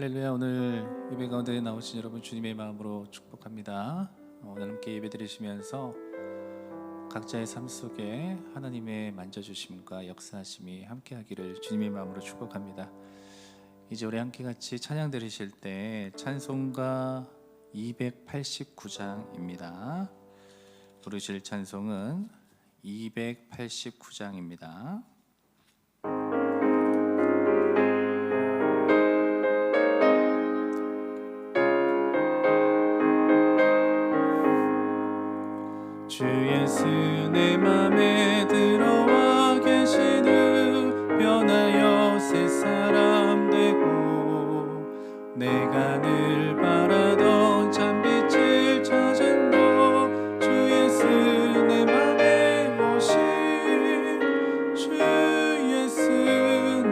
할렐루야. 오늘 예배 가운데 나오신 여러분 주님의 마음으로 축복합니다. 오늘 함께 예배 드리시면서 각자의 삶 속에 하나님의 만져주심과 역사하심이 함께하기를 주님의 마음으로 축복합니다. 이제 우리 함께 같이 찬양 드리실 때 찬송가 289장입니다. 부르실 찬송은 289장입니다. 주 예수 내 맘에 들어와 계신 후 변하여 새 사람 되고 내가 늘 바라던 참빛을 찾은 너 주 예수 내 맘에 오신 주 예수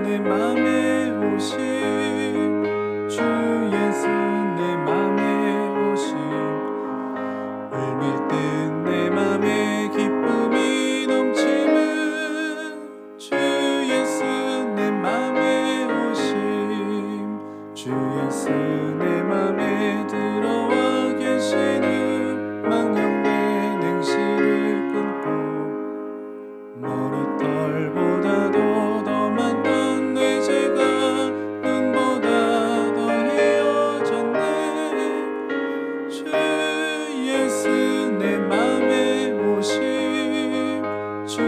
내 맘에 오신 주 예수 내 맘에 오신 울밀 듯 내 맘에 기쁨이 넘치는 주 예수 내 맘에 오심 주 예수 내 맘에 들어와 계시는 망령된 행실을 끊고 머리털보다도 더 많던 내 죄가 눈보다 더 헤어졌네 주 예수 내 맘에 오심 주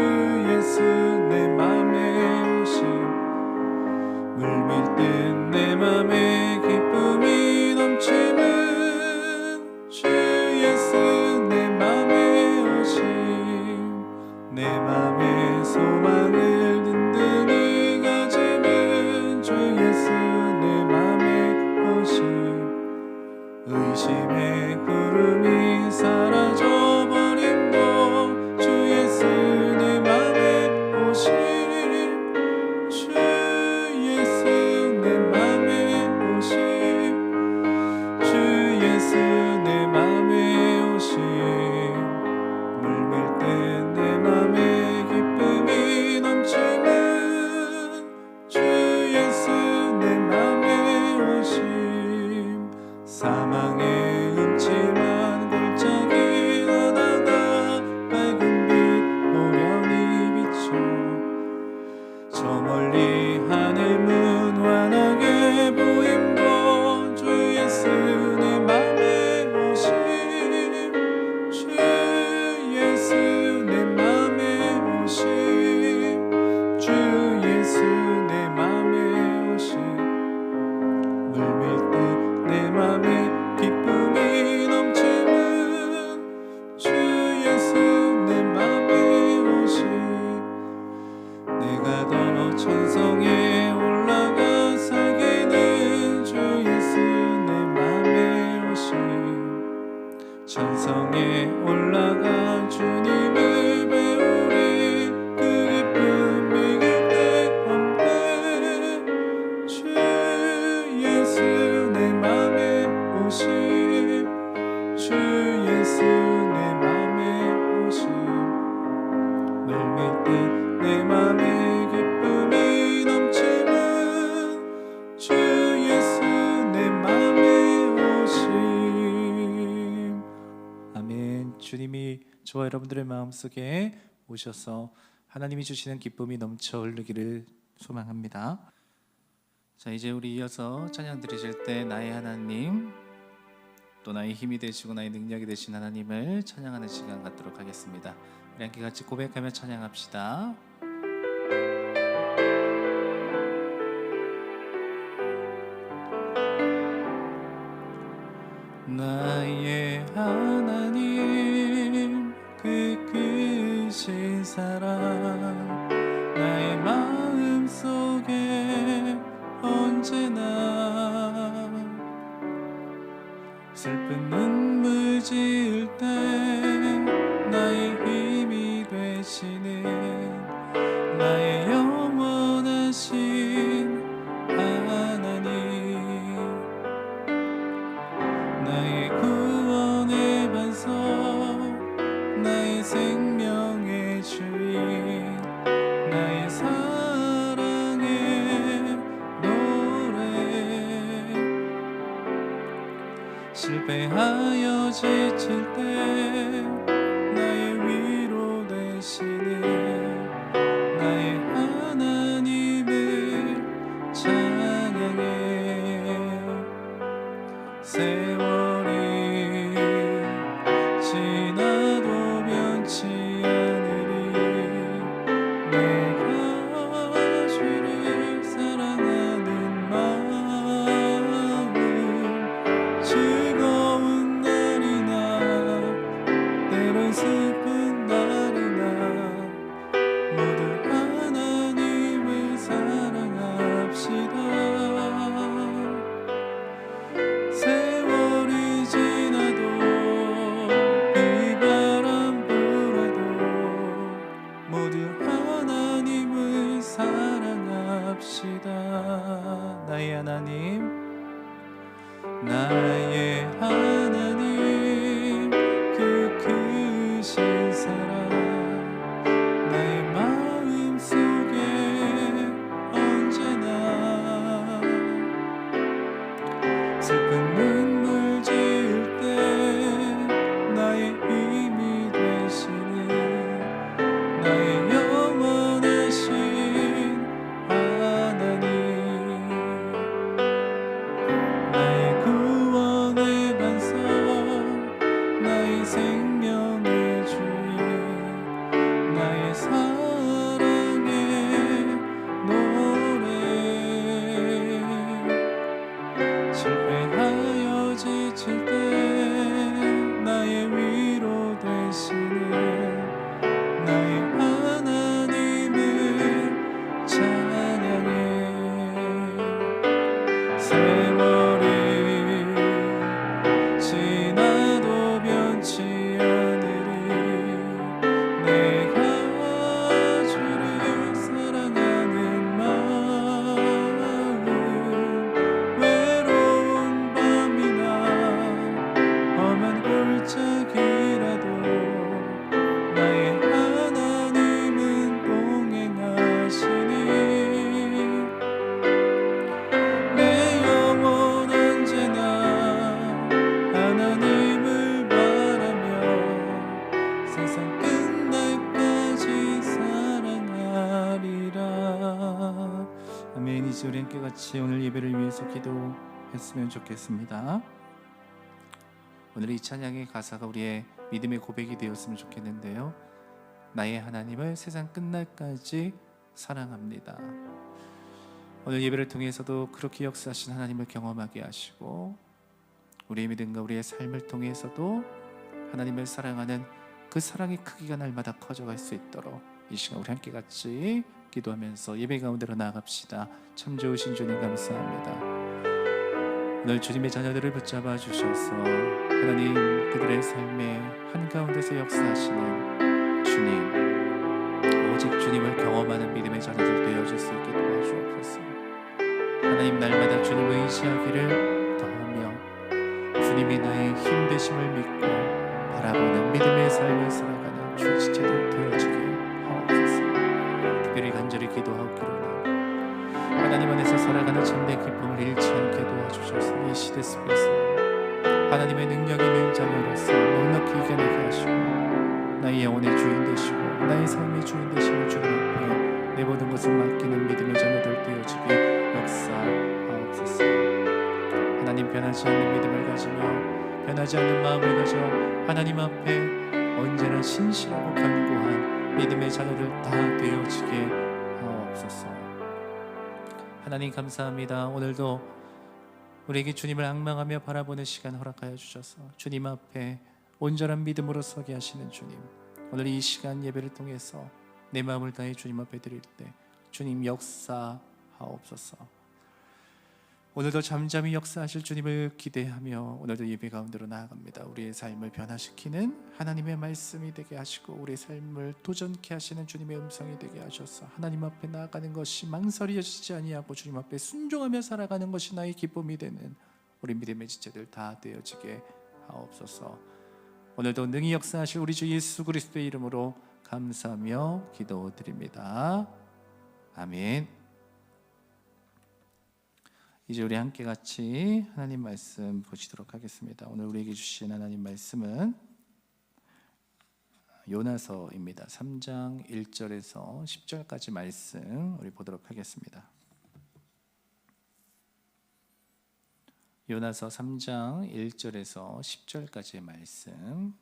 예수 내 맘에 오심 물밀 듯 내 맘에 기쁨이 넘치는 주 예수 내 맘에 오심 내 맘에 소망을 든든히 가지는 주 예수 내 맘에 오심 의심의 구름이 사라져버림도 주 예수 내 맘에 오심 주 예수 내 맘에 오심 주 예수 내 맘에 오심 물밀 때 내 맘에 기쁨이 넘치는 주 예수 내 맘에 오심 사망의 음침한 골짜기 나다가 밝은 빛 오련히 비춰 저 멀리 하늘 문 환하게 보임도 주 예수 내 맘에 오심 주 예수 내 맘에 오심 주 예수 내 맘에 오심 물밀 듯 내 맘에 기쁨이 넘치는 주 예수 내 맘에 오심 내가 더 천성에 올라가 살기는 주 예수 내 맘에 오심 천성에 올라가 주님을 배우리 그 기쁨 이길 데 없네 주 예수 내 맘에 오심 주 예수 내 맘에 오심 물밀 듯 내 맘에 기쁨이 넘치는 주 예수 내 맘에 오심 아멘. 주님이 저와 여러분들의 마음속에 오셔서 하나님이 주시는 기쁨이 넘쳐 흐르기를 소망합니다. 자, 이제 우리 이어서 찬양 드리실 때 나의 하나님 또 나의 힘이 되시고 나의 능력이 되신 하나님을 찬양하는 시간 갖도록 하겠습니다. 우리 함께 같이 고백하며 찬양합시다. 나의 하나님 그 크신 사랑 나의 마음속에 언제나 슬픈 눈물 지을 때 나의 힘이 되시는 나의 영원하신 하나님 나의 구원의 반석 나의 생명의 주인 나의 사랑의 노래 실패하여 지칠 때 나의 위로 되시는 나의 하나님을 찬양해. 세월이 지나도 변치 않으리. 내가 주를 사랑하는 마음 즐거운 날이나 때론 슬픈 날이나 모두 하나님을 사랑합시다. 세월이 지나도 비바람 불어도 모두 하나님을 사랑합시다. 나의 하나님, 나의 하나님, 그 크신 사랑 나의 마음 속에 언제나 슬픈 눈물 지을 때 나의 힘이 되시는 나의 영원하신 하나님, 나의 구원의 반석, 나의 생명의 주인, 나의 사랑의 노래. 실패하여 지칠 때 나의 위로 되시는 나의 하나님을 찬양해. 세월이 지나도 변치 않으리. 내가 주를 사랑하는 마음 외로운 밤이나 험한 골짜기라도 나의 하나님은 동행하시니. 내 영혼 언제나 하나님을 바라며 세상 끝날까지 사랑하리라. 아멘. 이제 우리 함께 같이 오늘 예배를 위해서 기도했으면 좋겠습니다. 오늘 이 찬양의 가사가 우리의 믿음의 고백이 되었으면 좋겠는데요. 나의 하나님을 세상 끝날까지 사랑합니다. 오늘 예배를 통해서도 그렇게 역사하신 하나님을 경험하게 하시고 우리의 믿음과 우리의 삶을 통해서도 하나님을 사랑하는 그 사랑의 크기가 날마다 커져갈 수 있도록 이 시간 우리 함께 같이 기도하면서 예배 가운데로 나아갑시다. 참 좋으신 주님 감사합니다. 오늘 주님의 자녀들을 붙잡아 주셔서 하나님 그들의 삶의 한가운데서 역사하시는 주님, 오직 주님을 경험하는 믿음의 자녀들 되어줄 수 있게 도와주옵소서. 하나님 날마다 주님을 의지하기를 더하며 주님이 나의 힘 되심을 믿고 바라보는 믿음의 삶을 살아가는 주 지체들 되어지게 하옵소서. 특별히 간절히 기도하옵기로는 하나님 안에서 살아가는 참된 기쁨을 잃지 않게 도와주셔서 이 시대 속에서 하나님의 능력이 있는 자녀로서 넉넉히 이겨내게 하시고 나의 영혼의 주인 되시고 나의 삶의 주인 되시는 주님 앞에 내 모든 것을 맡기는 믿음의 자녀들 되어지게 역사하옵소서. 하나님 변하지 않는 믿음을 가지며 변하지 않는 마음을 가져 하나님 앞에 언제나 신실하고 견고한 믿음의 자녀들 다 되어지게 하옵소서. 하나님 감사합니다. 오늘도 우리에게 주님을 앙망하며 바라보는 시간 허락하여 주셔서 주님 앞에 온전한 믿음으로 서게 하시는 주님, 오늘 이 시간 예배를 통해서 내 마음을 다해 주님 앞에 드릴 때 주님 역사하옵소서. 오늘도 잠잠히 역사하실 주님을 기대하며 오늘도 예배 가운데로 나아갑니다. 우리의 삶을 변화시키는 하나님의 말씀이 되게 하시고 우리의 삶을 도전케 하시는 주님의 음성이 되게 하셔서 하나님 앞에 나아가는 것이 망설여지지 아니하고 주님 앞에 순종하며 살아가는 것이 나의 기쁨이 되는 우리 믿음의 지체들 다 되어지게 하옵소서. 오늘도 능히 역사하실 우리 주 예수 그리스도의 이름으로 감사하며 기도드립니다. 아멘. 이제 우리 함께 같이 하나님 말씀 보시도록 하겠습니다. 오늘 우리에게 주신 하나님 말씀은 요나서입니다. 3장 1절에서 10절까지 말씀 우리 보도록 하겠습니다. 요나서 3장 1절에서 10절까지의 말씀.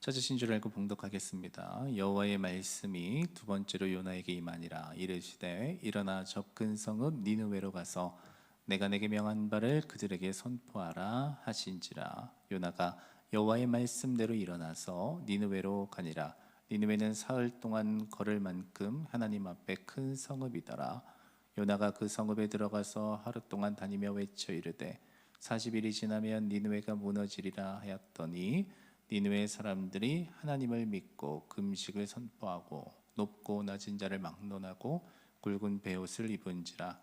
찾으신 줄 알고 봉독하겠습니다. 여호와의 말씀이 두 번째로 요나에게 임하니라. 이르시되 일어나 접근 성읍 니느웨로 가서 내가 내게 명한 바를 그들에게 선포하라 하신지라. 요나가 여호와의 말씀대로 일어나서 니느웨로 가니라. 니느웨는 사흘 동안 걸을 만큼 하나님 앞에 큰 성읍이더라. 요나가 그 성읍에 들어가서 하루 동안 다니며 외쳐 이르되 40일이 지나면 니느웨가 무너지리라 하였더니 니느웨 사람들이 하나님을 믿고 금식을 선포하고 높고 낮은 자를 막론하고 굵은 베옷을 입은지라.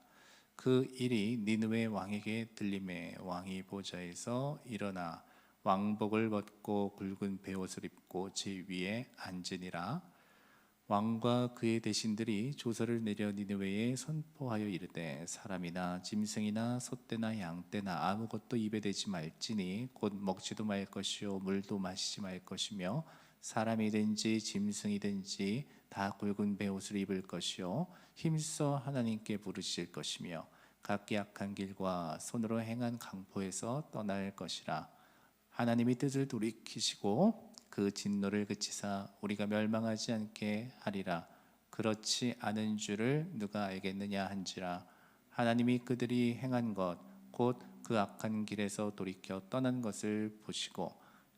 그 일이 니느웨 왕에게 들림에 왕이 보좌에서 일어나 왕복을 벗고 굵은 베옷을 입고 제 위에 앉으니라. 왕과 그의 대신들이 조서를 내려 니느웨에 선포하여 이르되 사람이나 짐승이나 소떼나 양떼나 아무것도 입에 대지 말지니 곧 먹지도 말 것이요 물도 마시지 말 것이며 사람이든지 짐승이든지 다 굵은 베옷을 입을 것이요 힘써 하나님께 부르실 것이며 각기 악한 길과 손으로 행한 강포에서 떠날 것이라. 하나님이 뜻을 돌이키시고 그 진노를 그치사 우리가 멸망하지 않게 하리라. 그렇지 않은 줄을 누가 알겠느냐 한지라. 하나님이 그들이 행한 것 곧 그 악한 길에서 돌이켜 떠난 것을 보시고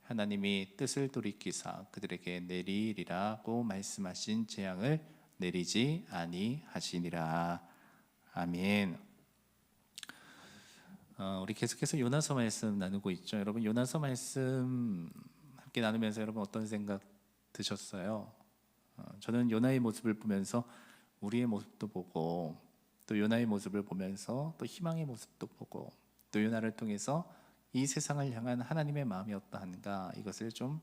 하나님이 뜻을 돌이키사 그들에게 내리리라고 말씀하신 재앙을 내리지 아니하시니라. 아멘. 우리 계속해서 요나서 말씀 나누고 있죠. 여러분 요나서 말씀 함께 나누면서 여러분 어떤 생각 드셨어요? 저는 요나의 모습을 보면서 우리의 모습도 보고 또 요나의 모습을 보면서 또 희망의 모습도 보고 또 요나를 통해서 이 세상을 향한 하나님의 마음이 어떠한가 이것을 좀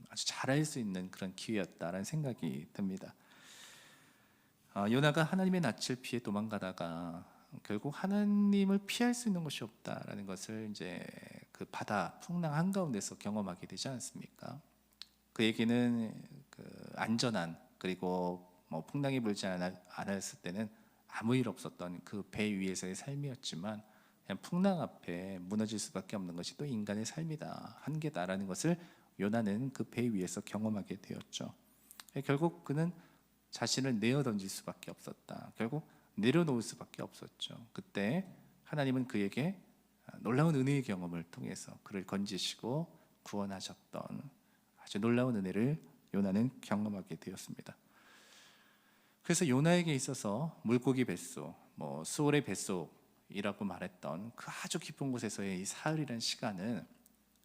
아주 잘 알 수 있는 그런 기회였다라는 생각이 듭니다. 요나가 하나님의 낯을 피해 도망가다가 결국 하나님을 피할 수 있는 것이 없다라는 것을 이제 그 바다 풍랑 한가운데서 경험하게 되지 않습니까? 그에게는 그 안전한 그리고 뭐 풍랑이 불지 않았을 때는 아무 일 없었던 그 배 위에서의 삶이었지만 그냥 풍랑 앞에 무너질 수밖에 없는 것이 또 인간의 삶이다, 한계다라는 것을 요나는 그 배 위에서 경험하게 되었죠. 결국 그는 자신을 내어 던질 수밖에 없었다. 결국 내려놓을 수밖에 없었죠. 그때 하나님은 그에게 놀라운 은혜의 경험을 통해서 그를 건지시고 구원하셨던 아주 놀라운 은혜를 요나는 경험하게 되었습니다. 그래서 요나에게 있어서 물고기 뱃속, 수월의 뱃속이라고 말했던 그 아주 깊은 곳에서의 이 사흘이라는 시간은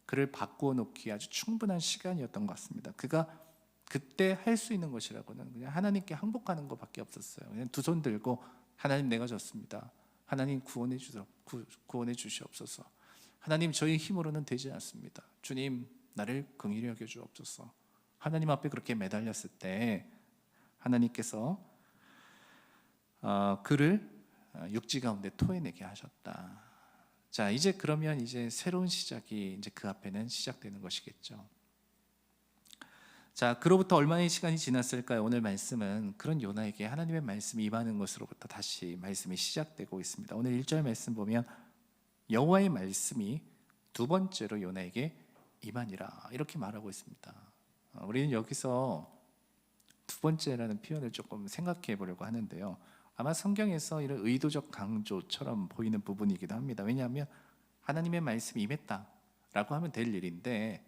그를 바꾸어 놓기에 아주 충분한 시간이었던 것 같습니다. 그가 그때 할 수 있는 것이라고는 그냥 하나님께 항복하는 것밖에 없었어요. 그냥 두 손 들고 하나님 내가 졌습니다. 하나님 구원해 주시옵소서. 하나님 저희 힘으로는 되지 않습니다. 주님 나를 긍휼히 여겨 주옵소서. 하나님 앞에 그렇게 매달렸을 때 하나님께서 그를 육지 가운데 토해내게 하셨다. 자, 이제 그러면 이제 새로운 시작이 이제 그 앞에는 시작되는 것이겠죠. 자, 그로부터 얼마의 시간이 지났을까요? 오늘 말씀은 그런 요나에게 하나님의 말씀이 임하는 것으로부터 다시 말씀이 시작되고 있습니다. 오늘 1절 말씀 보면 여호와의 말씀이 두 번째로 요나에게 임하니라 이렇게 말하고 있습니다. 우리는 여기서 두 번째라는 표현을 조금 생각해 보려고 하는데요. 아마 성경에서 이런 의도적 강조처럼 보이는 부분이기도 합니다. 왜냐하면 하나님의 말씀이 임했다라고 하면 될 일인데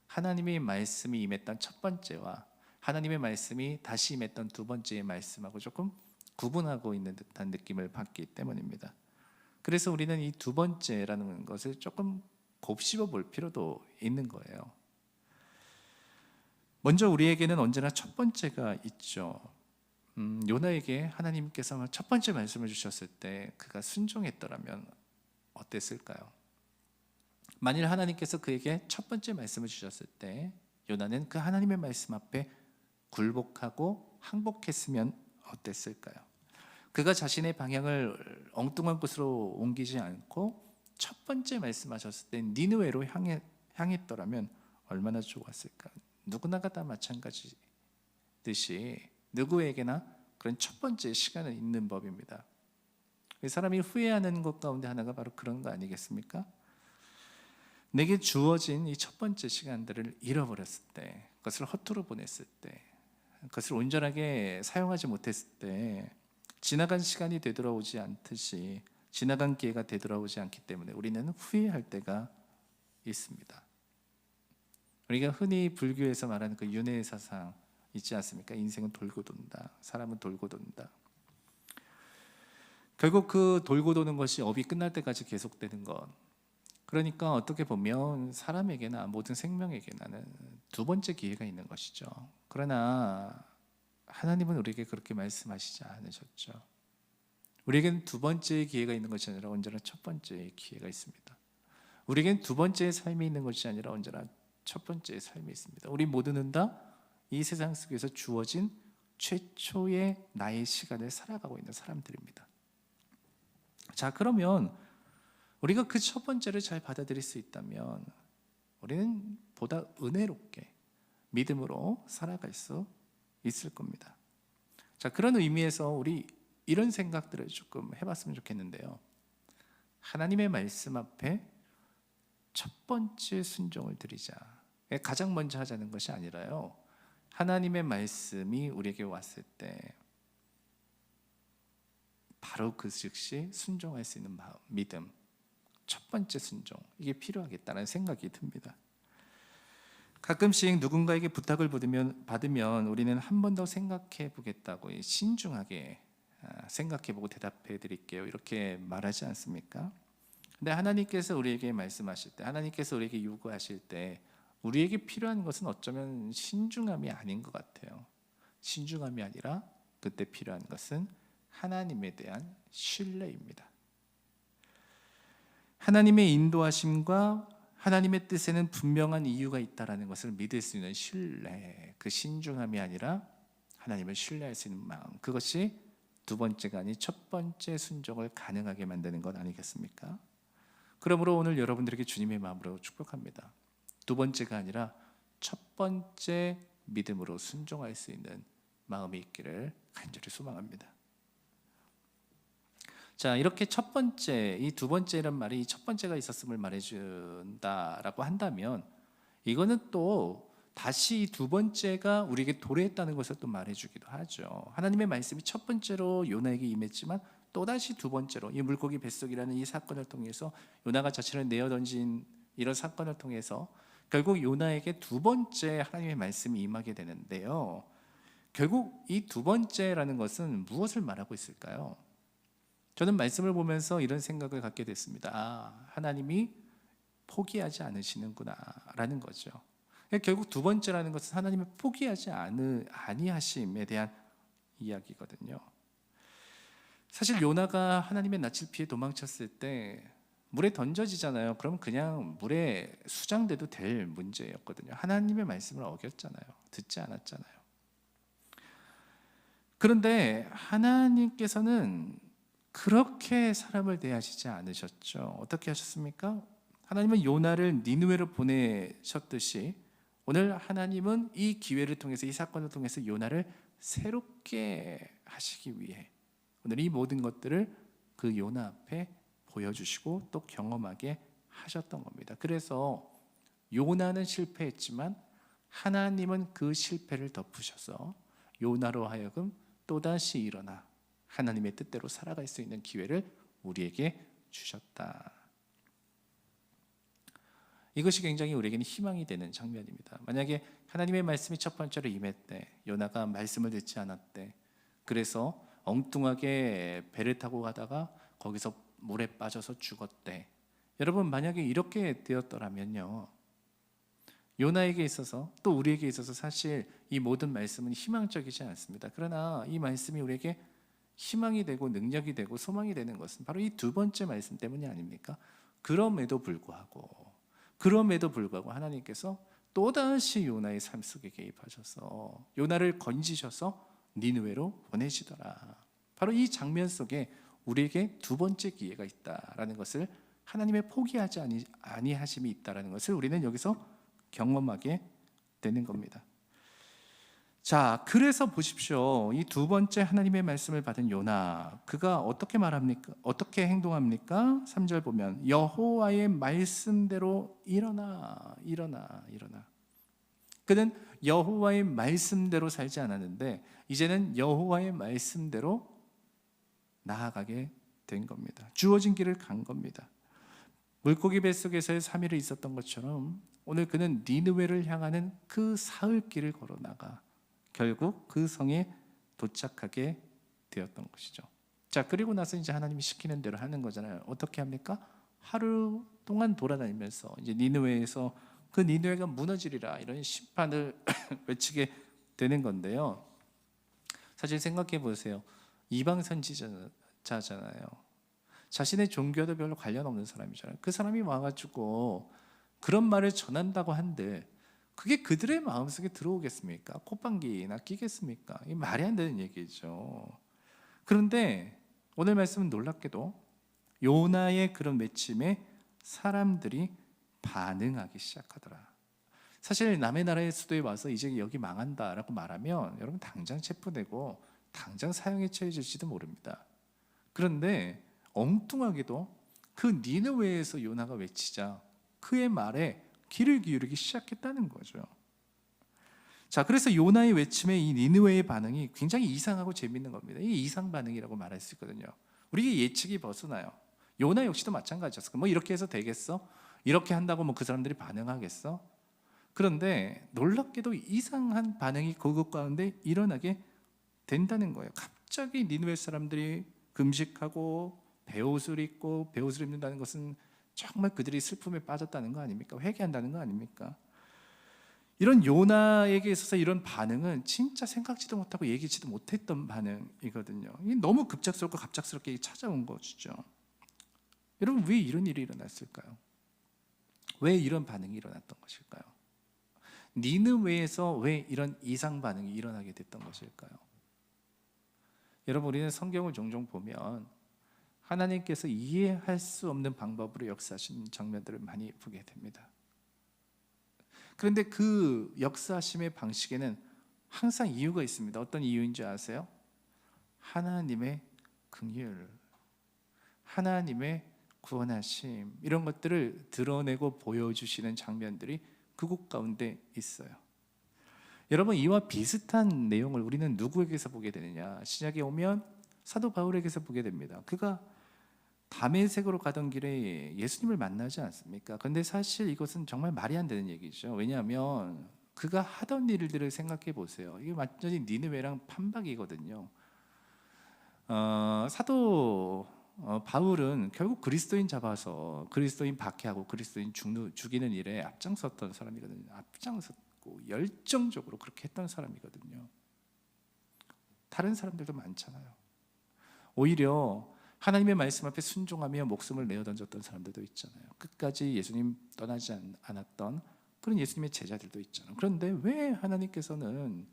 하나님의 말씀이 임했던 첫 번째와 하나님의 말씀이 다시 임했던 두 번째의 말씀하고 조금 구분하고 있는 듯한 느낌을 받기 때문입니다. 그래서 우리는 이 두 번째라는 것을 조금 곱씹어 볼 필요도 있는 거예요. 먼저 우리에게는 언제나 첫 번째가 있죠. 요나에게 하나님께서 첫 번째 말씀을 주셨을 때 그가 순종했더라면 어땠을까요? 만일 하나님께서 그에게 첫 번째 말씀을 주셨을 때 요나는 그 하나님의 말씀 앞에 굴복하고 항복했으면 어땠을까요? 그가 자신의 방향을 엉뚱한 곳으로 옮기지 않고 첫 번째 말씀하셨을 때 니느웨로 향했더라면 얼마나 좋았을까? 누구나가 다 마찬가지듯이 누구에게나 그런 첫 번째 시간은 있는 법입니다. 사람이 후회하는 것 가운데 하나가 바로 그런 거 아니겠습니까? 내게 주어진 이 첫 번째 시간들을 잃어버렸을 때, 그것을 허투루 보냈을 때, 그것을 온전하게 사용하지 못했을 때 지나간 시간이 되돌아오지 않듯이 지나간 기회가 되돌아오지 않기 때문에 우리는 후회할 때가 있습니다. 우리가 흔히 불교에서 말하는 그 윤회의 사상 있지 않습니까? 인생은 돌고 돈다, 사람은 돌고 돈다. 결국 그 돌고 도는 것이 업이 끝날 때까지 계속되는 것. 그러니까 어떻게 보면 사람에게나 모든 생명에게나는 두 번째 기회가 있는 것이죠. 그러나 하나님은 우리에게 그렇게 말씀하시지 않으셨죠. 우리에게는 두 번째의 기회가 있는 것이 아니라 언제나 첫 번째의 기회가 있습니다. 우리에게는 두 번째의 삶이 있는 것이 아니라 언제나 첫 번째의 삶이 있습니다. 우리 모두는 다 이 세상 속에서 주어진 최초의 나의 시간을 살아가고 있는 사람들입니다. 자, 그러면 우리가 그 첫 번째를 잘 받아들일 수 있다면 우리는 보다 은혜롭게 믿음으로 살아갈 수 있을 겁니다. 자, 그런 의미에서 우리 이런 생각들을 조금 해봤으면 좋겠는데요. 하나님의 말씀 앞에 첫 번째 순종을 드리자. 가장 먼저 하자는 것이 아니라요, 하나님의 말씀이 우리에게 왔을 때 바로 그 즉시 순종할 수 있는 마음, 믿음, 첫 번째 순종, 이게 필요하겠다는 생각이 듭니다. 가끔씩 누군가에게 부탁을 받으면 우리는 한 번 더 생각해 보겠다고 신중하게 생각해 보고 대답해 드릴게요, 이렇게 말하지 않습니까? 근데 하나님께서 우리에게 말씀하실 때, 하나님께서 우리에게 요구하실 때 우리에게 필요한 것은 어쩌면 신중함이 아닌 것 같아요. 신중함이 아니라 그때 필요한 것은 하나님에 대한 신뢰입니다. 하나님의 인도하심과 하나님의 뜻에는 분명한 이유가 있다는 것을 믿을 수 있는 신뢰, 그 신중함이 아니라 하나님을 신뢰할 수 있는 마음, 그것이 두 번째가 아닌 첫 번째 순종을 가능하게 만드는 것 아니겠습니까? 그러므로 오늘 여러분들에게 주님의 마음으로 축복합니다. 두 번째가 아니라 첫 번째 믿음으로 순종할 수 있는 마음이 있기를 간절히 소망합니다. 자, 이렇게 첫 번째, 이 두 번째란 말이 첫 번째가 있었음을 말해준다라고 한다면 이거는 또 다시 이 두 번째가 우리에게 도래했다는 것을 또 말해주기도 하죠. 하나님의 말씀이 첫 번째로 요나에게 임했지만 또다시 두 번째로 이 물고기 뱃속이라는 이 사건을 통해서 요나가 자신을 내어 던진 이런 사건을 통해서 결국 요나에게 두 번째 하나님의 말씀이 임하게 되는데요. 결국 이 두 번째라는 것은 무엇을 말하고 있을까요? 저는 말씀을 보면서 이런 생각을 갖게 됐습니다. 아, 하나님이 포기하지 않으시는구나 라는 거죠. 결국 두 번째라는 것은 하나님이 포기하지 아니하심에 대한 이야기거든요. 사실 요나가 하나님의 낯을 피해 도망쳤을 때 물에 던져지잖아요. 그럼 그냥 물에 수장돼도 될 문제였거든요. 하나님의 말씀을 어겼잖아요. 듣지 않았잖아요. 그런데 하나님께서는 그렇게 사람을 대하시지 않으셨죠. 어떻게 하셨습니까? 하나님은 요나를 니느웨로 보내셨듯이 오늘 하나님은 이 기회를 통해서, 이 사건을 통해서 요나를 새롭게 하시기 위해 오늘 이 모든 것들을 그 요나 앞에 보여주시고 또 경험하게 하셨던 겁니다. 그래서 요나는 실패했지만 하나님은 그 실패를 덮으셔서 요나로 하여금 또다시 일어나 하나님의 뜻대로 살아갈 수 있는 기회를 우리에게 주셨다. 이것이 굉장히 우리에게는 희망이 되는 장면입니다. 만약에 하나님의 말씀이 첫 번째로 임했대, 요나가 말씀을 듣지 않았대, 그래서 엉뚱하게 배를 타고 가다가 거기서 물에 빠져서 죽었대. 여러분, 만약에 이렇게 되었더라면요, 요나에게 있어서 또 우리에게 있어서 사실 이 모든 말씀은 희망적이지 않습니다. 그러나 이 말씀이 우리에게 희망이 되고 능력이 되고 소망이 되는 것은 바로 이 두 번째 말씀 때문이 아닙니까? 그럼에도 불구하고 하나님께서 또다시 요나의 삶 속에 개입하셔서 요나를 건지셔서 니느웨로 보내시더라. 바로 이 장면 속에 우리에게 두 번째 기회가 있다라는 것을, 하나님의 포기하지 아니하심이 있다라는 것을 우리는 여기서 경험하게 되는 겁니다. 자, 그래서 보십시오. 이 두 번째 하나님의 말씀을 받은 요나, 그가 어떻게 말합니까? 어떻게 행동합니까? 3절 보면 여호와의 말씀대로 일어나. 그는 여호와의 말씀대로 살지 않았는데 이제는 여호와의 말씀대로 나아가게 된 겁니다. 주어진 길을 간 겁니다. 물고기 뱃속에서의 3일을 있었던 것처럼 오늘 그는 니느웨를 향하는 그 사흘길을 걸어 나가 결국 그 성에 도착하게 되었던 것이죠. 자, 그리고 나서 이제 하나님이 시키는 대로 하는 거잖아요. 어떻게 합니까? 하루 동안 돌아다니면서 이제 니느웨에서 그 니느웨가 무너지리라 이런 심판을 외치게 되는 건데요. 사실 생각해 보세요. 이방 선지자잖아요. 자신의 종교도 별로 관련 없는 사람이잖아요. 그 사람이 와가지고 그런 말을 전한다고 한들 그게 그들의 마음속에 들어오겠습니까? 콧방귀나 끼겠습니까? 이 말이 안 되는 얘기죠. 그런데 오늘 말씀은 놀랍게도 요나의 그런 외침에 사람들이 반응하기 시작하더라. 사실 남의 나라의 수도에 와서 이제 여기 망한다라고 말하면 여러분 당장 체포되고 당장 사형에 처해질지도 모릅니다. 그런데 엉뚱하게도 그 니느웨에서 요나가 외치자 그의 말에 귀를 기울이기 시작했다는 거죠. 자, 그래서 요나의 외침에 이 니느웨의 반응이 굉장히 이상하고 재밌는 겁니다. 이게 이상 반응이라고 말할 수 있거든요. 우리의 예측이 벗어나요. 요나 역시도 마찬가지였어. 뭐 이렇게 해서 되겠어? 이렇게 한다고 뭐 그 사람들이 반응하겠어? 그런데 놀랍게도 이상한 반응이 그것 가운데 일어나게 된다는 거예요. 갑자기 니느웨 사람들이 금식하고 베옷을 입고, 베옷을 입는다는 것은 정말 그들이 슬픔에 빠졌다는 거 아닙니까? 회개한다는 거 아닙니까? 이런 요나에게 있어서 이런 반응은 진짜 생각지도 못하고 얘기지도 못했던 반응이거든요. 이게 너무 급작스럽고 갑작스럽게 찾아온 것이죠. 여러분, 왜 이런 일이 일어났을까요? 왜 이런 반응이 일어났던 것일까요? 니느웨에서 왜 이런 이상 반응이 일어나게 됐던 것일까요? 여러분, 우리는 성경을 종종 보면 하나님께서 이해할 수 없는 방법으로 역사하신 장면들을 많이 보게 됩니다. 그런데 그 역사하심의 방식에는 항상 이유가 있습니다. 어떤 이유인지 아세요? 하나님의 긍휼, 하나님의 구원하심, 이런 것들을 드러내고 보여주시는 장면들이 그곳 가운데 있어요. 여러분, 이와 비슷한 내용을 우리는 누구에게서 보게 되느냐? 신약에 오면 사도 바울에게서 보게 됩니다. 그가 다메섹으로 가던 길에 예수님을 만나지 않습니까? 그런데 사실 이것은 정말 말이 안 되는 얘기죠. 왜냐하면 그가 하던 일들을 생각해 보세요. 이게 완전히 니느웨랑 판박이거든요. 사도 바울은 결국 그리스도인 잡아서 그리스도인 박해하고 그리스도인 죽이는 일에 앞장섰던 사람이거든요. 앞장섰고 열정적으로 그렇게 했던 사람이거든요. 다른 사람들도 많잖아요. 오히려 하나님의 말씀 앞에 순종하며 목숨을 내어 던졌던 사람들도 있잖아요. 끝까지 예수님 떠나지 않았던 그런 예수님의 제자들도 있잖아요. 그런데 왜 하나님께서는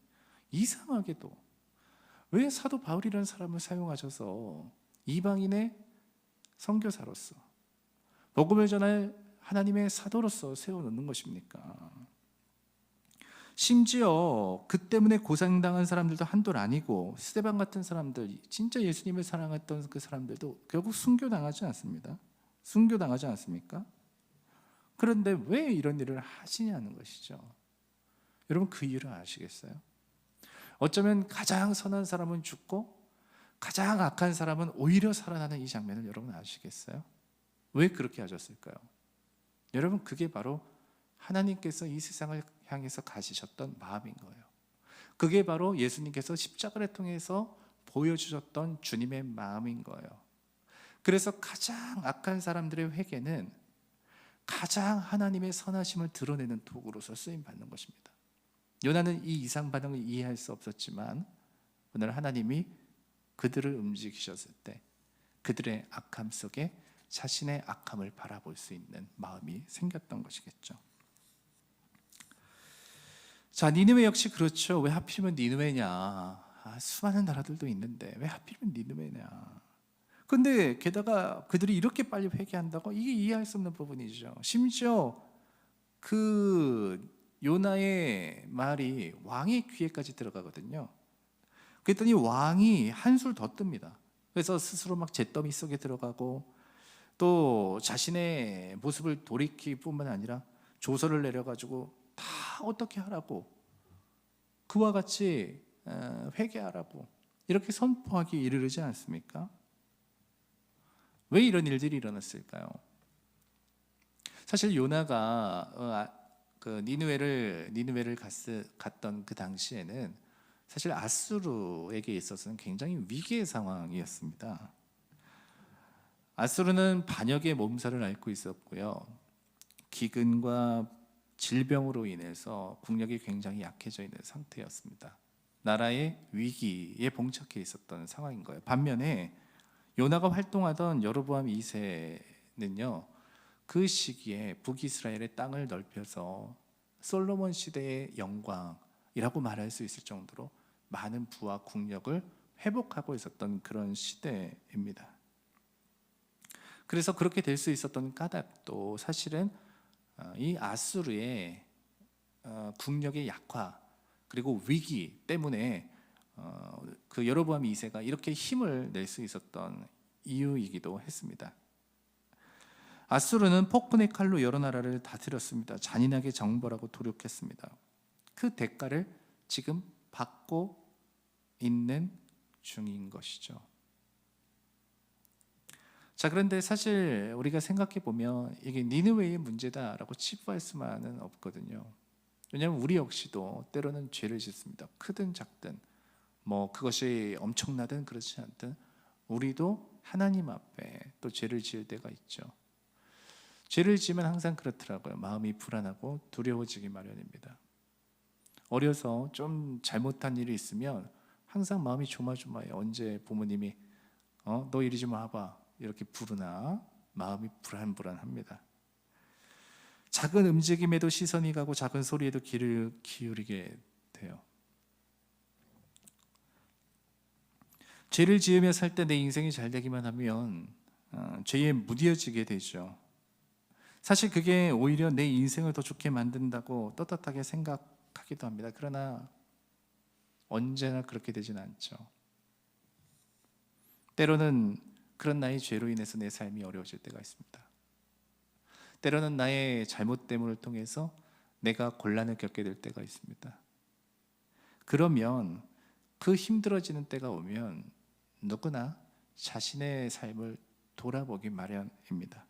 이상하게도 왜 사도 바울이라는 사람을 사용하셔서 이방인의 선교사로서 복음을 전할 하나님의 사도로서 세워놓는 것입니까? 심지어 그 때문에 고생당한 사람들도 한둘 아니고 스데반 같은 사람들, 진짜 예수님을 사랑했던 그 사람들도 결국 순교당하지 않습니다. 순교당하지 않습니까? 그런데 왜 이런 일을 하시냐는 것이죠. 여러분, 그 이유를 아시겠어요? 어쩌면 가장 선한 사람은 죽고 가장 악한 사람은 오히려 살아나는 이 장면을 여러분 아시겠어요? 왜 그렇게 하셨을까요? 여러분, 그게 바로 하나님께서 이 세상을 향해서 가지셨던 마음인 거예요. 그게 바로 예수님께서 십자가를 통해서 보여주셨던 주님의 마음인 거예요. 그래서 가장 악한 사람들의 회개는 가장 하나님의 선하심을 드러내는 도구로서 쓰임받는 것입니다. 요나는 이 이상 반응을 이해할 수 없었지만 오늘 하나님이 그들을 움직이셨을 때 그들의 악함 속에 자신의 악함을 바라볼 수 있는 마음이 생겼던 것이겠죠. 자, 니느웨 역시 그렇죠. 왜 하필이면 니느웨냐? 수많은 나라들도 있는데 왜 하필이면 니느웨냐? 근데 게다가 그들이 이렇게 빨리 회개한다고? 이게 이해할 수 없는 부분이죠. 심지어 그 요나의 말이 왕의 귀에까지 들어가거든요. 그랬더니 왕이 한술 더 뜹니다. 그래서 스스로 막 잿더미 속에 들어가고 또 자신의 모습을 돌이킬 뿐만 아니라 조서를 내려가지고 다 어떻게 하라고, 그와 같이 회개하라고 이렇게 선포하기 이르지 않습니까? 왜 이런 일들이 일어났을까요? 사실 요나가 그 니느웨를 갔던 그 당시에는 사실 아수르에게 있어서는 굉장히 위기의 상황이었습니다. 아수르는 반역의 몸살을 앓고 있었고요. 기근과 질병으로 인해서 국력이 굉장히 약해져 있는 상태였습니다. 나라의 위기에 봉착해 있었던 상황인 거예요. 반면에 요나가 활동하던 여로보암 2세는요, 그 시기에 북이스라엘의 땅을 넓혀서 솔로몬 시대의 영광이라고 말할 수 있을 정도로 많은 부와 국력을 회복하고 있었던 그런 시대입니다. 그래서 그렇게 될 수 있었던 까닭도 사실은 이 아수르의 국력의 약화 그리고 위기 때문에 그 여로보암 2세가 이렇게 힘을 낼 수 있었던 이유이기도 했습니다. 아수르는 폭군의 칼로 여러 나라를 다스렸습니다. 잔인하게 정벌하고 도륙했습니다. 그 대가를 지금 받고 있는 중인 것이죠. 자, 그런데 사실 우리가 생각해 보면 이게 니느웨의 문제다라고 치부할 수만은 없거든요. 왜냐하면 우리 역시도 때로는 죄를 짓습니다. 크든 작든 뭐 그것이 엄청나든 그렇지 않든 우리도 하나님 앞에 또 죄를 지을 때가 있죠. 죄를 지으면 항상 그렇더라고요. 마음이 불안하고 두려워지기 마련입니다. 어려서 좀 잘못한 일이 있으면 항상 마음이 조마조마해요. 언제 부모님이 너 이리 좀 와봐 이렇게 부르나 마음이 불안합니다. 작은 움직임에도 시선이 가고 작은 소리에도 귀를 기울이게 돼요. 죄를 지으며 살 때 내 인생이 잘 되기만 하면 죄에 무뎌지게 되죠. 사실 그게 오히려 내 인생을 더 좋게 만든다고 떳떳하게 생각하기도 합니다. 그러나 언제나 그렇게 되진 않죠. 때로는 그런 나의 죄로 인해서 내 삶이 어려워질 때가 있습니다. 때로는 나의 잘못됨을 통해서 내가 곤란을 겪게 될 때가 있습니다. 그러면 그 힘들어지는 때가 오면 누구나 자신의 삶을 돌아보기 마련입니다.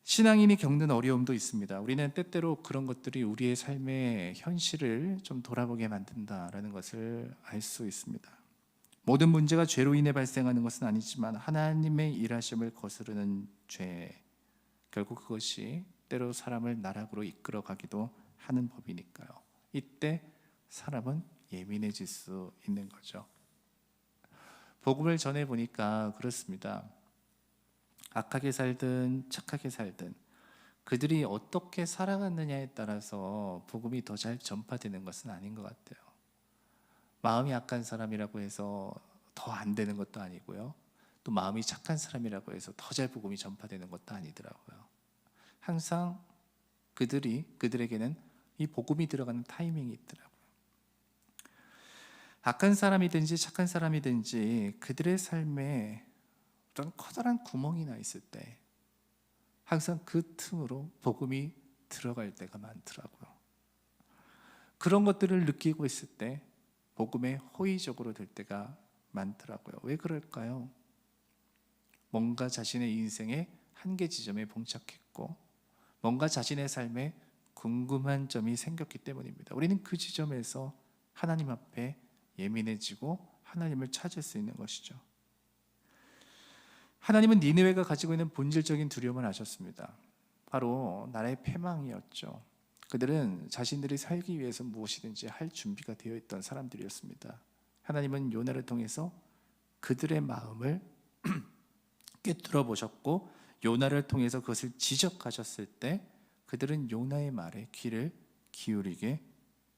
신앙인이 겪는 어려움도 있습니다. 우리는 때때로 그런 것들이 우리의 삶의 현실을 좀 돌아보게 만든다라는 것을 알 수 있습니다. 모든 문제가 죄로 인해 발생하는 것은 아니지만 하나님의 일하심을 거스르는 죄, 결국 그것이 때로 사람을 나락으로 이끌어 가기도 하는 법이니까요. 이때 사람은 예민해질 수 있는 거죠. 복음을 전해 보니까 그렇습니다. 악하게 살든 착하게 살든 그들이 어떻게 살아갔느냐에 따라서 복음이 더 잘 전파되는 것은 아닌 것 같아요. 마음이 악한 사람이라고 해서 더 안 되는 것도 아니고요. 또 마음이 착한 사람이라고 해서 더 잘 복음이 전파되는 것도 아니더라고요. 항상 그들에게는 이 복음이 들어가는 타이밍이 있더라고요. 악한 사람이든지 착한 사람이든지 그들의 삶에 어떤 커다란 구멍이 나 있을 때 항상 그 틈으로 복음이 들어갈 때가 많더라고요. 그런 것들을 느끼고 있을 때 복음에 호의적으로 될 때가 많더라고요. 왜 그럴까요? 뭔가 자신의 인생의 한계 지점에 봉착했고 뭔가 자신의 삶에 궁금한 점이 생겼기 때문입니다. 우리는 그 지점에서 하나님 앞에 예민해지고 하나님을 찾을 수 있는 것이죠. 하나님은 니느웨가 가지고 있는 본질적인 두려움을 아셨습니다. 바로 나라의 패망이었죠. 그들은 자신들이 살기 위해서 무엇이든지 할 준비가 되어 있던 사람들이었습니다. 하나님은 요나를 통해서 그들의 마음을 꿰뚫어 보셨고 요나를 통해서 그것을 지적하셨을 때 그들은 요나의 말에 귀를 기울이게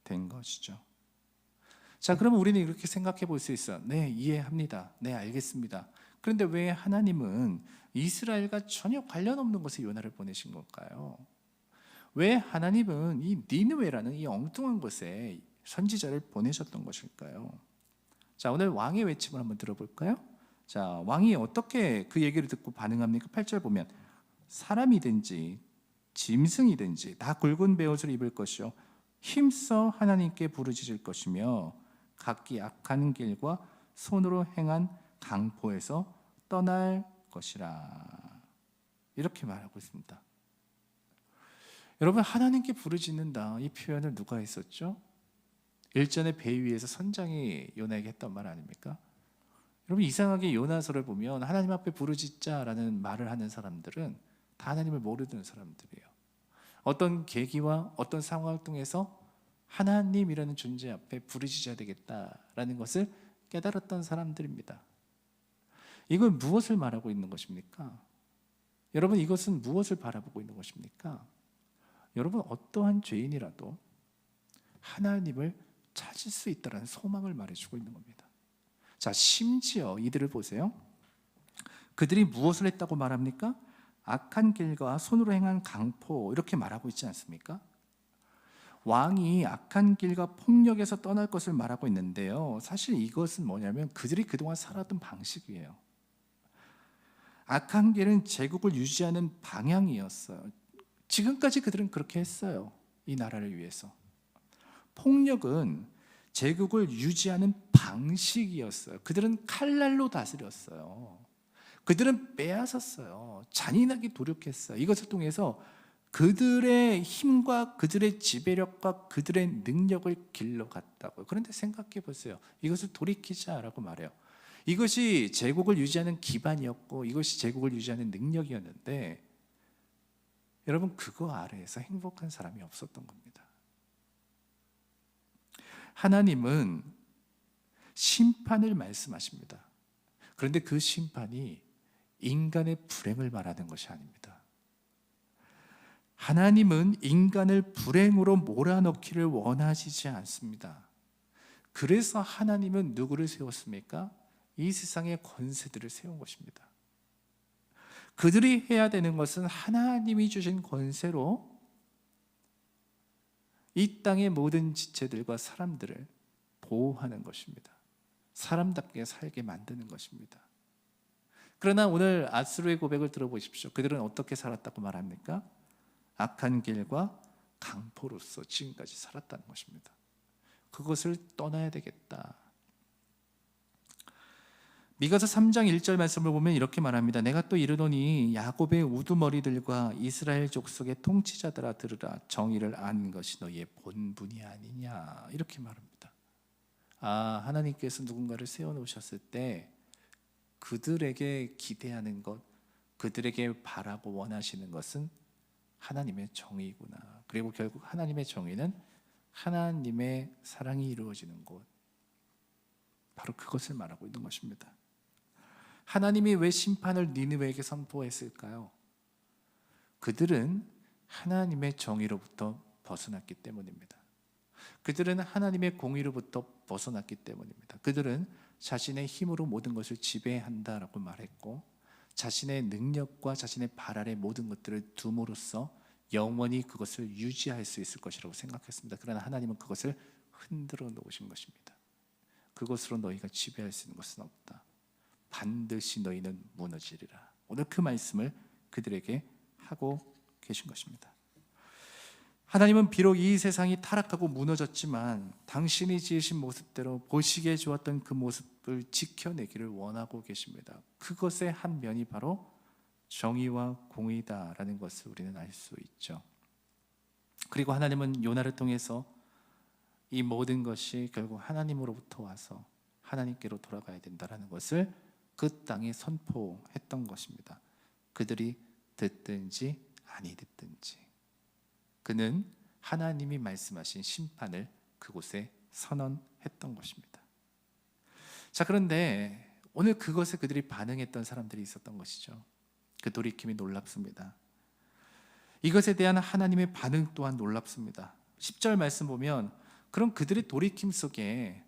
된 것이죠. 자, 그러면 우리는 이렇게 생각해 볼 수 있어요. 네, 이해합니다. 네, 알겠습니다. 그런데 왜 하나님은 이스라엘과 전혀 관련 없는 곳에 요나를 보내신 걸까요? 왜 하나님은 이 니느웨라는 이 엉뚱한 곳에 선지자를 보내셨던 것일까요? 자, 오늘 왕의 외침을 한번 들어볼까요? 자, 왕이 어떻게 그 얘기를 듣고 반응합니까? 8절 보면 사람이든지 짐승이든지 다 굵은 베옷을 입을 것이요 힘써 하나님께 부르짖을 것이며 각기 악한 길과 손으로 행한 강포에서 떠날 것이라. 이렇게 말하고 있습니다. 여러분, 하나님께 부르짖는다 이 표현을 누가 했었죠? 일전에 배 위에서 선장이 요나에게 했던 말 아닙니까? 여러분, 이상하게 요나서를 보면 하나님 앞에 부르짖자라는 말을 하는 사람들은 다 하나님을 모르는 사람들이에요. 어떤 계기와 어떤 상황을 통해서 하나님이라는 존재 앞에 부르짖어야 되겠다라는 것을 깨달았던 사람들입니다. 이건 무엇을 말하고 있는 것입니까? 여러분, 이것은 무엇을 바라보고 있는 것입니까? 여러분, 어떠한 죄인이라도 하나님을 찾을 수 있다는 소망을 말해주고 있는 겁니다. 자, 심지어 이들을 보세요. 그들이 무엇을 했다고 말합니까? 악한 길과 손으로 행한 강포, 이렇게 말하고 있지 않습니까? 왕이 악한 길과 폭력에서 떠날 것을 말하고 있는데요, 사실 이것은 뭐냐면 그들이 그동안 살았던 방식이에요. 악한 길은 제국을 유지하는 방향이었어요. 지금까지 그들은 그렇게 했어요. 이 나라를 위해서. 폭력은 제국을 유지하는 방식이었어요. 그들은 칼날로 다스렸어요. 그들은 빼앗았어요. 잔인하게 노력했어요. 이것을 통해서 그들의 힘과 그들의 지배력과 그들의 능력을 길러갔다고요. 그런데 생각해 보세요. 이것을 돌이키자라고 말해요. 이것이 제국을 유지하는 기반이었고 이것이 제국을 유지하는 능력이었는데, 여러분, 그거 아래에서 행복한 사람이 없었던 겁니다. 하나님은 심판을 말씀하십니다. 그런데 그 심판이 인간의 불행을 말하는 것이 아닙니다. 하나님은 인간을 불행으로 몰아넣기를 원하시지 않습니다. 그래서 하나님은 누구를 세웠습니까? 이 세상의 권세들을 세운 것입니다. 그들이 해야 되는 것은 하나님이 주신 권세로 이 땅의 모든 지체들과 사람들을 보호하는 것입니다. 사람답게 살게 만드는 것입니다. 그러나 오늘 아수르의 고백을 들어보십시오. 그들은 어떻게 살았다고 말합니까? 악한 길과 강포로서 지금까지 살았다는 것입니다. 그것을 떠나야 되겠다. 미가서 3장 1절 말씀을 보면 이렇게 말합니다. 내가 또 이르노니 야곱의 우두머리들과 이스라엘 족속의 통치자들아 들으라. 정의를 아는 것이 너희의 본분이 아니냐. 이렇게 말합니다. 하나님께서 누군가를 세워놓으셨을 때 그들에게 기대하는 것, 그들에게 바라고 원하시는 것은 하나님의 정의구나. 그리고 결국 하나님의 정의는 하나님의 사랑이 이루어지는 곳, 바로 그것을 말하고 있는 것입니다. 하나님이 왜 심판을 니느웨에게 선포했을까요? 그들은 하나님의 정의로부터 벗어났기 때문입니다. 그들은 하나님의 공의로부터 벗어났기 때문입니다. 그들은 자신의 힘으로 모든 것을 지배한다라고 말했고, 자신의 능력과 자신의 발 아래 모든 것들을 둠으로써 영원히 그것을 유지할 수 있을 것이라고 생각했습니다. 그러나 하나님은 그것을 흔들어 놓으신 것입니다. 그것으로 너희가 지배할 수 있는 것은 없다. 반드시 너희는 무너지리라. 오늘 그 말씀을 그들에게 하고 계신 것입니다. 하나님은 비록 이 세상이 타락하고 무너졌지만 당신이 지으신 모습대로 보시기에 좋았던 그 모습을 지켜내기를 원하고 계십니다. 그것의 한 면이 바로 정의와 공의다라는 것을 우리는 알 수 있죠. 그리고 하나님은 요나를 통해서 이 모든 것이 결국 하나님으로부터 와서 하나님께로 돌아가야 된다라는 것을 그 땅에 선포했던 것입니다. 그들이 듣든지 아니 듣든지 그는 하나님이 말씀하신 심판을 그곳에 선언했던 것입니다. 자, 그런데 오늘 그것에 그들이 반응했던 사람들이 있었던 것이죠. 그 돌이킴이 놀랍습니다. 이것에 대한 하나님의 반응 또한 놀랍습니다. 10절 말씀 보면 그럼 그들의 돌이킴 속에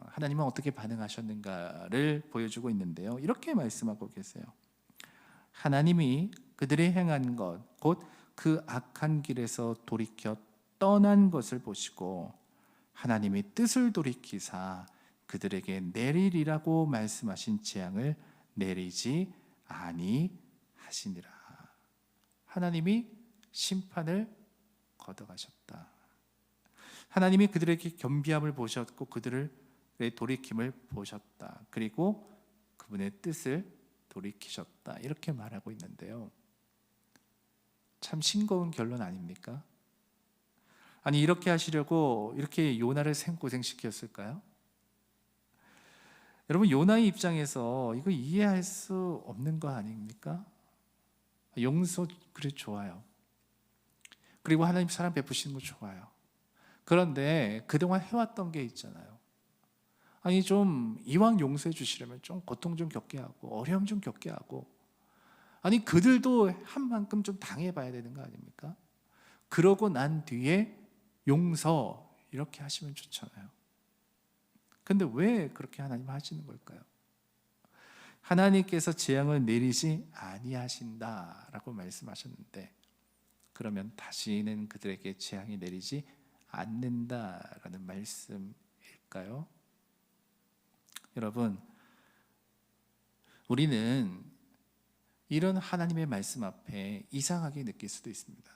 하나님은 어떻게 반응하셨는가를 보여주고 있는데요. 이렇게 말씀하고 계세요. 하나님이 그들이 행한 것, 곧 그 악한 길에서 돌이켜 떠난 것을 보시고 하나님이 뜻을 돌이키사 그들에게 내리리라고 말씀하신 재앙을 내리지 아니하시니라. 하나님이 심판을 걷어가셨다. 하나님이 그들에게 겸비함을 보셨고 그들의 돌이킴을 보셨다. 그리고 그분의 뜻을 돌이키셨다. 이렇게 말하고 있는데요. 참 싱거운 결론 아닙니까? 아니 이렇게 하시려고 이렇게 요나를 생고생시켰을까요? 여러분 요나의 입장에서 이거 이해할 수 없는 거 아닙니까? 용서 그래 좋아요. 그리고 하나님 사랑 베푸시는 거 좋아요. 그런데 그동안 해왔던 게 있잖아요. 아니 좀 이왕 용서해 주시려면 좀 고통 좀 겪게 하고 어려움 좀 겪게 하고, 아니 그들도 한 만큼 좀 당해봐야 되는 거 아닙니까? 그러고 난 뒤에 용서 이렇게 하시면 좋잖아요. 근데 왜 그렇게 하나님 하시는 걸까요? 하나님께서 재앙을 내리지 아니하신다라고 말씀하셨는데 그러면 다시는 그들에게 재앙이 내리지 않는다라는 말씀일까요? 여러분, 우리는 이런 하나님의 말씀 앞에 이상하게 느낄 수도 있습니다.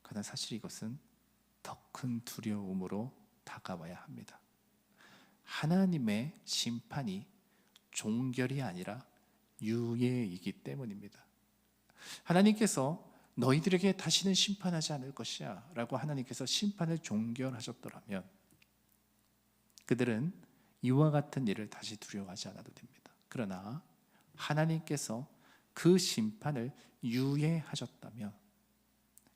그러나 사실 이것은 더 큰 두려움으로 다가와야 합니다. 하나님의 심판이 종결이 아니라 유예이기 때문입니다. 하나님께서 너희들에게 다시는 심판하지 않을 것이야 라고 하나님께서 심판을 종결하셨더라면 그들은 이와 같은 일을 다시 두려워하지 않아도 됩니다. 그러나 하나님께서 그 심판을 유예하셨다면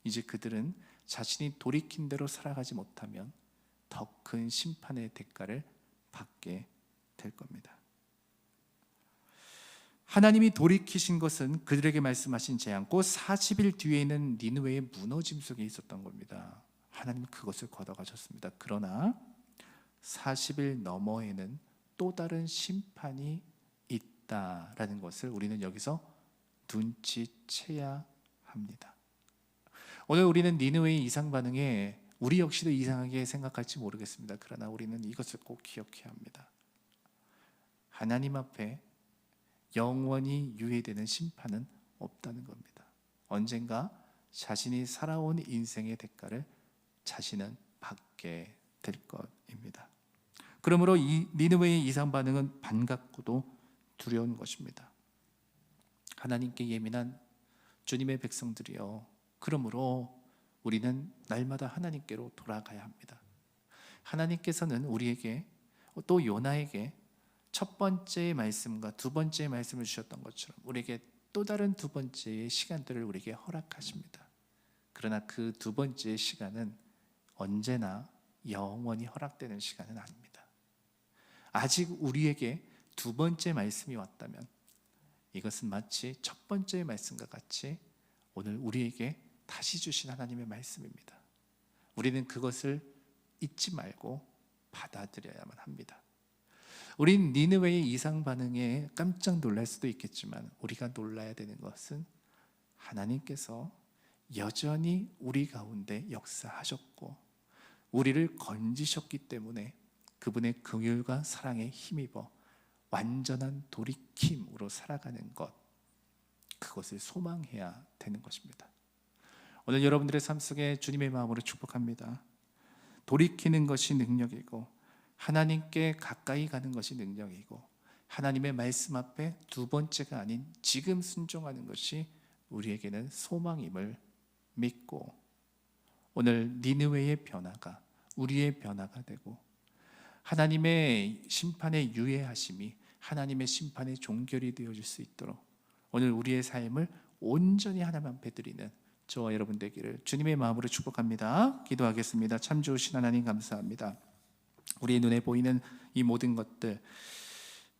이제 그들은 자신이 돌이킨 대로 살아가지 못하면 더 큰 심판의 대가를 받게 될 겁니다. 하나님이 돌이키신 것은 그들에게 말씀하신 재앙, 곧 40일 뒤에 있는 니느웨의 무너짐 속에 있었던 겁니다. 하나님은 그것을 걷어가셨습니다. 그러나 40일 너머에는 또 다른 심판이 있다라는 것을 우리는 여기서 눈치채야 합니다. 오늘 우리는 니느웨의 이상 반응에 우리 역시도 이상하게 생각할지 모르겠습니다. 그러나 우리는 이것을 꼭 기억해야 합니다. 하나님 앞에 영원히 유예되는 심판은 없다는 겁니다. 언젠가 자신이 살아온 인생의 대가를 자신은 받게 될 것입니다. 그러므로 이 니느웨의 이상 반응은 반갑고도 두려운 것입니다. 하나님께 예민한 주님의 백성들이여, 그러므로 우리는 날마다 하나님께로 돌아가야 합니다. 하나님께서는 우리에게 또 요나에게 첫 번째 말씀과 두 번째 말씀을 주셨던 것처럼 우리에게 또 다른 두 번째의 시간들을 우리에게 허락하십니다. 그러나 그 두 번째의 시간은 언제나 영원히 허락되는 시간은 아닙니다. 아직 우리에게 두 번째 말씀이 왔다면 이것은 마치 첫 번째 말씀과 같이 오늘 우리에게 다시 주신 하나님의 말씀입니다. 우리는 그것을 잊지 말고 받아들여야만 합니다. 우린 니느웨의 이상 반응에 깜짝 놀랄 수도 있겠지만 우리가 놀라야 되는 것은 하나님께서 여전히 우리 가운데 역사하셨고 우리를 건지셨기 때문에 그분의 긍휼과 사랑에 힘입어 완전한 돌이킴으로 살아가는 것, 그것을 소망해야 되는 것입니다. 오늘 여러분들의 삶 속에 주님의 마음으로 축복합니다. 돌이키는 것이 능력이고 하나님께 가까이 가는 것이 능력이고 하나님의 말씀 앞에 두 번째가 아닌 지금 순종하는 것이 우리에게는 소망임을 믿고 오늘 니느웨의 변화가 우리의 변화가 되고 하나님의 심판의 유예하심이 하나님의 심판의 종결이 되어질 수 있도록 오늘 우리의 삶을 온전히 하나님 앞에 드리는 저와 여러분 되기를 주님의 마음으로 축복합니다. 기도하겠습니다. 참 좋으신 하나님 감사합니다. 우리의 눈에 보이는 이 모든 것들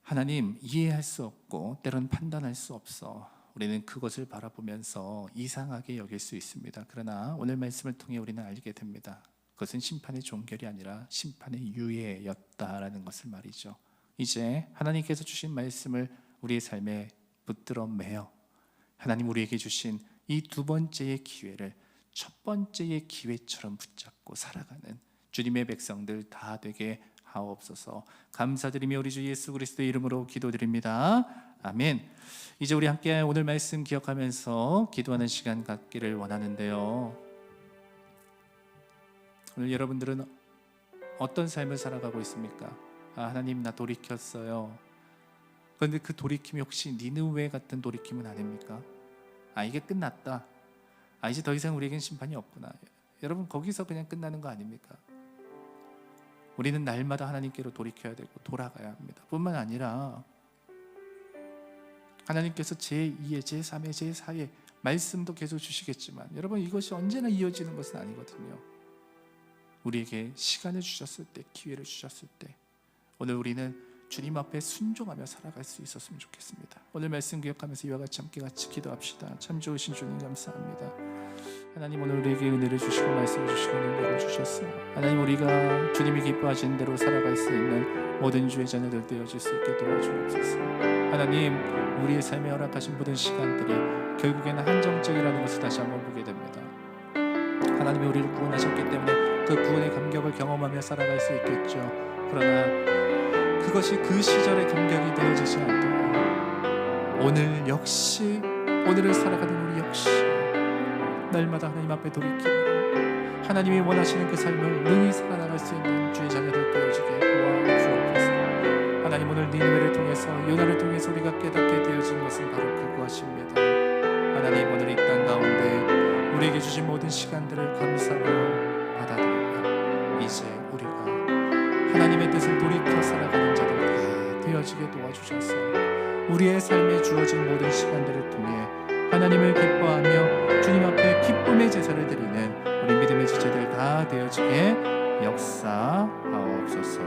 하나님 이해할 수 없고 때로는 판단할 수 없어 우리는 그것을 바라보면서 이상하게 여길 수 있습니다. 그러나 오늘 말씀을 통해 우리는 알게 됩니다. 그것은 심판의 종결이 아니라 심판의 유예였다라는 것을 말이죠. 이제 하나님께서 주신 말씀을 우리의 삶에 붙들어 매어 하나님 우리에게 주신 이 두 번째의 기회를 첫 번째의 기회처럼 붙잡고 살아가는 주님의 백성들 다 되게 하옵소서. 감사드리며 우리 주 예수 그리스도의 이름으로 기도드립니다. 아멘. 이제 우리 함께 오늘 말씀 기억하면서 기도하는 시간 갖기를 원하는데요. 오늘 여러분들은 어떤 삶을 살아가고 있습니까? 하나님 나 돌이켰어요. 그런데 그 돌이킴이 혹시 니느웨 같은 돌이킴은 아닙니까? 이게 끝났다. 이제 더 이상 우리에겐 심판이 없구나. 여러분 거기서 그냥 끝나는 거 아닙니까? 우리는 날마다 하나님께로 돌이켜야 되고 돌아가야 합니다. 뿐만 아니라 하나님께서 제2의, 제3의, 제4의 말씀도 계속 주시겠지만 여러분 이것이 언제나 이어지는 것은 아니거든요. 우리에게 시간을 주셨을 때, 기회를 주셨을 때 오늘 우리는 주님 앞에 순종하며 살아갈 수 있었으면 좋겠습니다. 오늘 말씀 기억하면서 이와 같이 함께 기도합시다. 참 좋으신 주님 감사합니다. 하나님 오늘 우리에게 은혜를 주시고 말씀을 주시고 능력을 주셨어요. 하나님 우리가 주님이 기뻐하시는 대로 살아갈 수 있는 모든 주의 자녀들 되어질 수 있게 도와주옵소서. 하나님 우리의 삶에 허락하신 모든 시간들이 결국에는 한정적이라는 것을 다시 한번 보게 됩니다. 하나님이 우리를 구원하셨기 때문에 그 구원의 감격을 경험하며 살아갈 수 있겠죠. 그러나 그것이 그 시절의 감격이 되어지지 않도록 오늘 역시 오늘을 살아가는 우리 역시 날마다 하나님 앞에 돌이키고 하나님이 원하시는 그 삶을 능히 살아나갈 수 있는 주의 자녀들 되어지게 도와주옵소서. 하나님 오늘 니느웨를 통해서 요나를 통해서 우리가 깨닫게 되어진 것은 바로 그것입니다. 하나님 오늘 이 땅 가운데 우리에게 주신 모든 시간들을 감사하며 받아들이며 이제 우리가 하나님의 뜻을 돌이켜 살아가는 자들 다 되어지게 도와주셔서 우리의 삶에 주어진 모든 시간들을 통해 하나님을 기뻐하며 주님 앞에 기쁨의 제사를 드리는 우리 믿음의 지체들 다 되어지게 역사하옵소서.